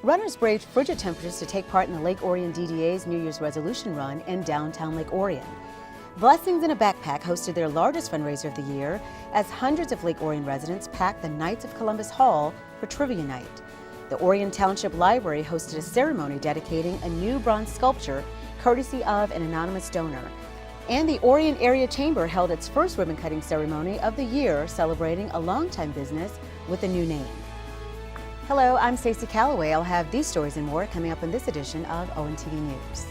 Runners braved frigid temperatures to take part in the Lake Orion DDA's New Year's resolution run in downtown Lake Orion. Blessings in a Backpack hosted their largest fundraiser of the year as hundreds of Lake Orion residents packed the Knights of Columbus Hall for Trivia Night. The Orion Township Library hosted a ceremony dedicating a new bronze sculpture courtesy of an anonymous donor. And the Orion Area Chamber held its first ribbon-cutting ceremony of the year, celebrating a longtime business with a new name. Hello, I'm Stacy Calloway. I'll have these stories and more coming up in this edition of ONTV News.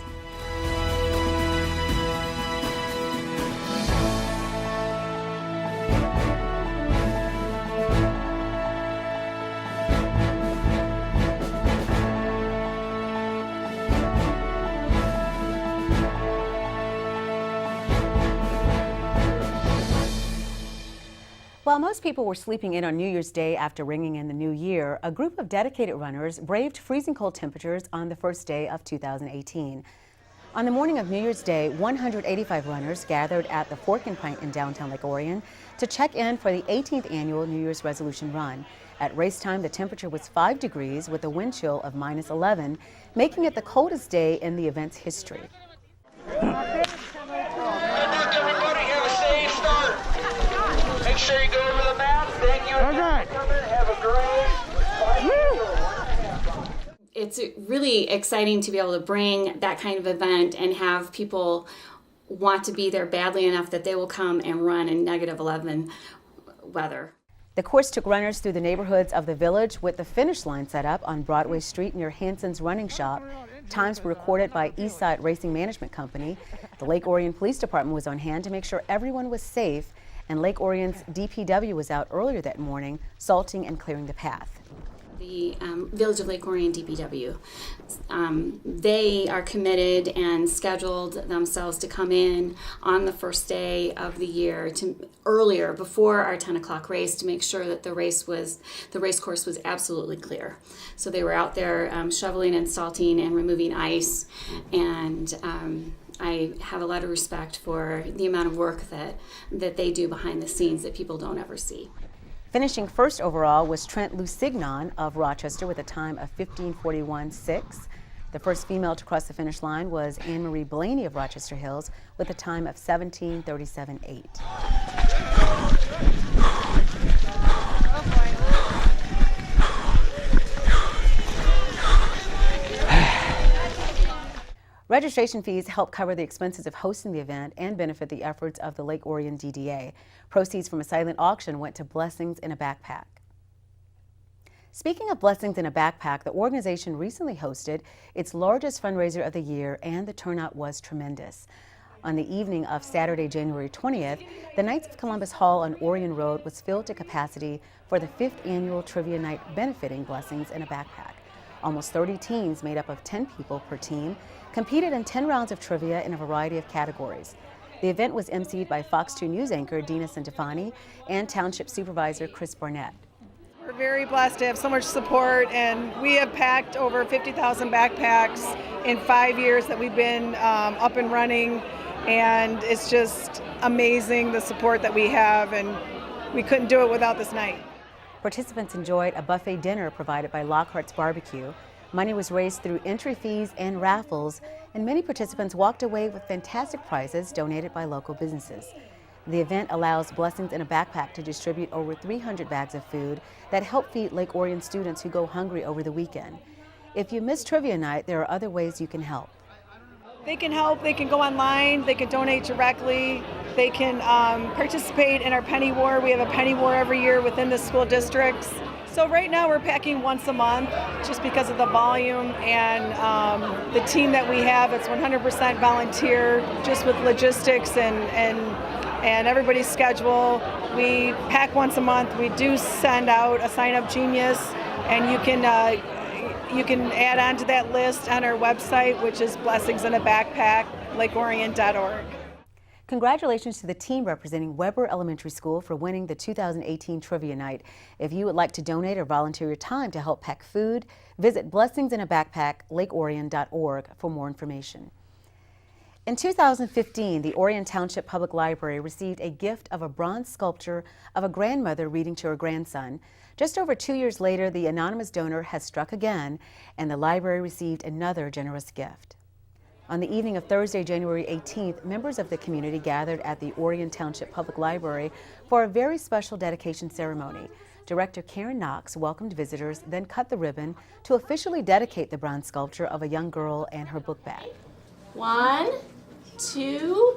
While most people were sleeping in on New Year's Day after ringing in the new year, a group of dedicated runners braved freezing cold temperatures on the first day of 2018. On the morning of New Year's Day, 185 runners gathered at the Fork and Pint in downtown Lake Orion to check in for the 18th annual New Year's resolution run. At race time, the temperature was 5 degrees with a wind chill of -11, making it the coldest day in the event's history. Make sure you go over the map. Thank you. Okay. Have a great. It's really exciting to be able to bring that kind of event and have people want to be there badly enough that they will come and run in -11 weather. The course took runners through the neighborhoods of the village with the finish line set up on Broadway Street near Hanson's Running Shop. Times were recorded by Eastside Racing Management Company. The Lake Orion Police Department was on hand to make sure everyone was safe, and Lake Orion's DPW was out earlier that morning, salting and clearing the path. The Village of Lake Orion DPW, they are committed and scheduled themselves to come in on the first day of the year, earlier before our 10 o'clock race, to make sure that the race course was absolutely clear. So they were out there shoveling and salting and removing ice, and I have a lot of respect for the amount of work that they do behind the scenes that people don't ever see. Finishing first overall was Trent Lusignan of Rochester with a time of 15:41.6. The first female to cross the finish line was Anne Marie Blaney of Rochester Hills with a time of 17:37.8. Registration fees help cover the expenses of hosting the event and benefit the efforts of the Lake Orion DDA. Proceeds from a silent auction went to Blessings in a Backpack. Speaking of Blessings in a Backpack, the organization recently hosted its largest fundraiser of the year, and the turnout was tremendous. On the evening of Saturday, January 20th, the Knights of Columbus Hall on Orion Road was filled to capacity for the 5th annual Trivia Night benefiting Blessings in a Backpack. Almost 30 teams made up of 10 people per team competed in 10 rounds of trivia in a variety of categories. The event was emceed by Fox 2 News anchor Dina Centofanti and Township Supervisor Chris Barnett. We're very blessed to have so much support, and we have packed over 50,000 backpacks in 5 years that we've been up and running, and it's just amazing the support that we have, and we couldn't do it without this night. Participants enjoyed a buffet dinner provided by Lockhart's Barbecue. Money was raised through entry fees and raffles, and many participants walked away with fantastic prizes donated by local businesses. The event allows Blessings in a Backpack to distribute over 300 bags of food that help feed Lake Orion students who go hungry over the weekend. If you miss Trivia Night, there are other ways you can help. They can help. They can go online. They can donate directly. They can participate in our penny war. We have a penny war every year within the school districts. So right now we're packing once a month just because of the volume and the team that we have. It's 100% volunteer, just with logistics and everybody's schedule. We pack once a month. We do send out a sign-up genius, and you can add on to that list on our website, which is Blessings in a Backpack, lakeorion.org. Congratulations to the team representing Weber Elementary School for winning the 2018 Trivia Night. If you would like to donate or volunteer your time to help pack food, visit Blessings in a Backpack, lakeorion.org for more information. In 2015, the Orion Township Public Library received a gift of a bronze sculpture of a grandmother reading to her grandson. Just over 2 years later, the anonymous donor has struck again, and the library received another generous gift. On the evening of Thursday, January 18th, members of the community gathered at the Orion Township Public Library for a very special dedication ceremony. Director Karen Knox welcomed visitors, then cut the ribbon to officially dedicate the bronze sculpture of a young girl and her book bag. 1, 2,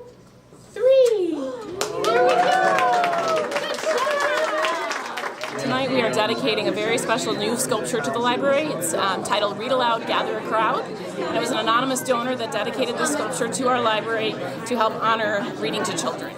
3. There we go. Good job. Tonight we are dedicating a very special new sculpture to the library. It's titled Read Aloud, Gather a Crowd. And it was an anonymous donor that dedicated this sculpture to our library to help honor reading to children.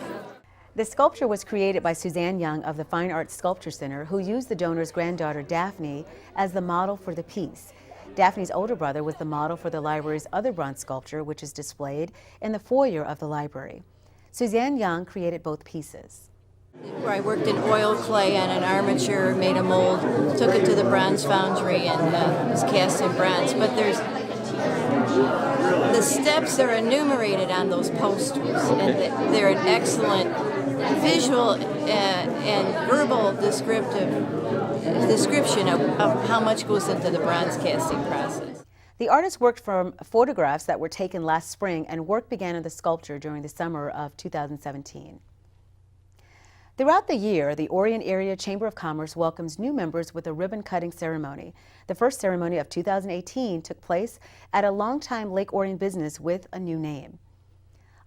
The sculpture was created by Suzanne Young of the Fine Arts Sculpture Center, who used the donor's granddaughter Daphne as the model for the piece. Daphne's older brother was the model for the library's other bronze sculpture, which is displayed in the foyer of the library. Suzanne Young created both pieces. Where I worked in oil, clay, and an armature, made a mold, took it to the bronze foundry, and was cast in bronze. But the steps are enumerated on those posters, and they're an excellent visual and verbal description of how much goes into the bronze casting process. The artist worked from photographs that were taken last spring, and work began on the sculpture during the summer of 2017. Throughout the year, the Orion Area Chamber of Commerce welcomes new members with a ribbon-cutting ceremony. The first ceremony of 2018 took place at a longtime Lake Orion business with a new name.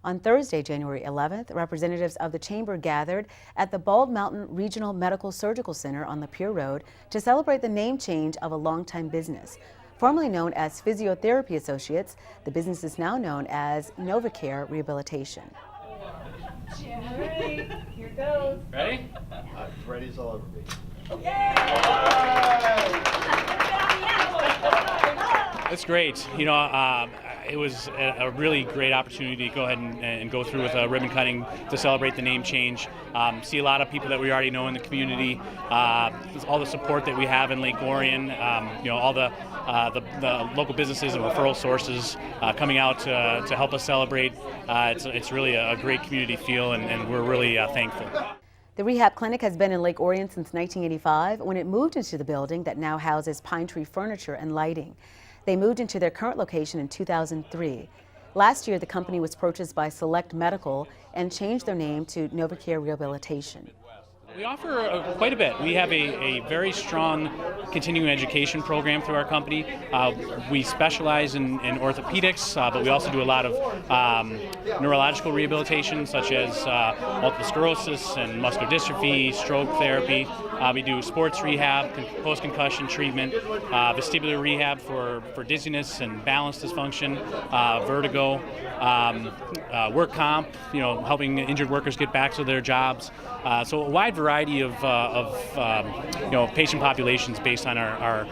On Thursday, January 11th, representatives of the Chamber gathered at the Bald Mountain Regional Medical Surgical Center on Lapeer Road to celebrate the name change of a longtime business. Formerly known as Physiotherapy Associates, the business is now known as NovaCare Rehabilitation. All right, here goes. Ready? Ready as I'll ever be. It's great. You know, it was a really great opportunity to go ahead and go through with a ribbon cutting to celebrate the name change. See a lot of people that we already know in the community. All the support that we have in Lake Orion. You know, all the local businesses and referral sources coming out to help us celebrate. It's really a great community feel, and we're really thankful. The rehab clinic has been in Lake Orion since 1985 when it moved into the building that now houses Pine Tree Furniture and Lighting. They moved into their current location in 2003. Last year, the company was purchased by Select Medical and changed their name to NovaCare Rehabilitation. We offer quite a bit. We have a very strong continuing education program through our company. We specialize in orthopedics, but we also do a lot of neurological rehabilitation, such as multiple sclerosis and muscular dystrophy, stroke therapy. We do sports rehab, post-concussion treatment, vestibular rehab for dizziness and balance dysfunction, vertigo, work comp, you know, helping injured workers get back to their jobs. So a wide variety of you know, patient populations based on our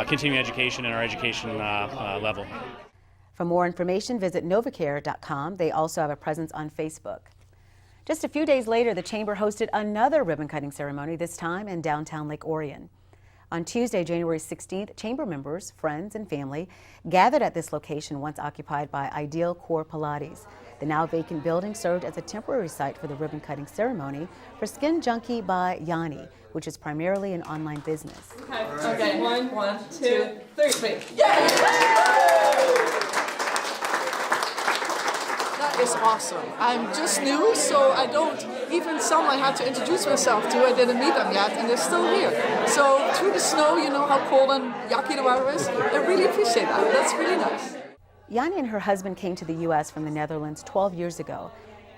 continuing education and our education level. For more information, visit novacare.com. They also have a presence on Facebook. Just a few days later, the Chamber hosted another ribbon-cutting ceremony, this time in downtown Lake Orion. On Tuesday, January 16th, Chamber members, friends, and family gathered at this location once occupied by Ideal Core Pilates. The now vacant building served as a temporary site for the ribbon-cutting ceremony for Skin Junkie by Yanni, which is primarily an online business. Okay. 1, 2, 3. Yay! That is awesome. I'm just new, so I don't even someone had to introduce myself to. I didn't meet them yet, and they're still here. So through the snow, you know how cold and yucky the weather is. I really appreciate that. That's really nice. Yanni and her husband came to the U.S. from the Netherlands 12 years ago.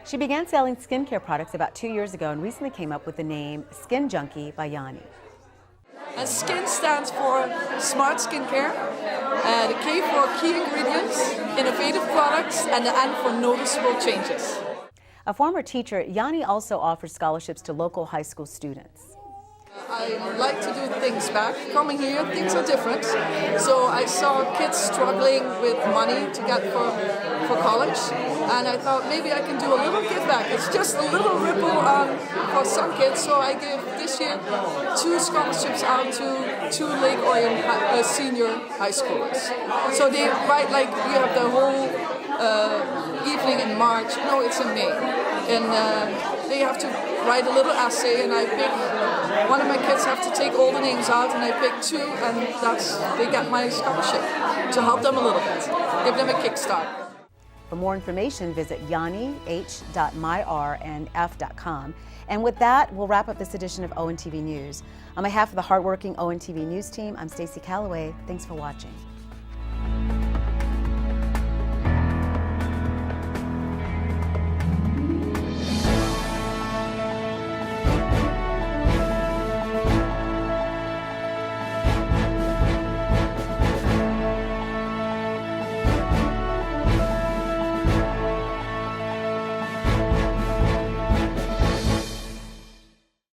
She began selling skincare products about 2 years ago and recently came up with the name Skin Junkie by Yanni. And SKIN stands for Smart Skincare, the K for Key Ingredients, Innovative Products, and the N for Noticeable Changes. A former teacher, Yanni also offers scholarships to local high school students. I like to do things back. Coming here, things are different. So I I saw kids struggling with money to get for college, and I thought maybe I can do a little give back. It's just a little ripple for some kids, so I gave this year 2 scholarships out to 2 Lake Orion senior high schoolers. So they write like you have the whole evening in March. No, it's in May, and they have to write a little essay, and I pick one of my kids have to take all the names out, and I pick 2, and they get my scholarship to help them a little bit, give them a kickstart. For more information, visit yannih.myrnf.com. And with that, we'll wrap up this edition of ONTV News. On behalf of the hardworking ONTV News team, I'm Stacy Calloway. Thanks for watching.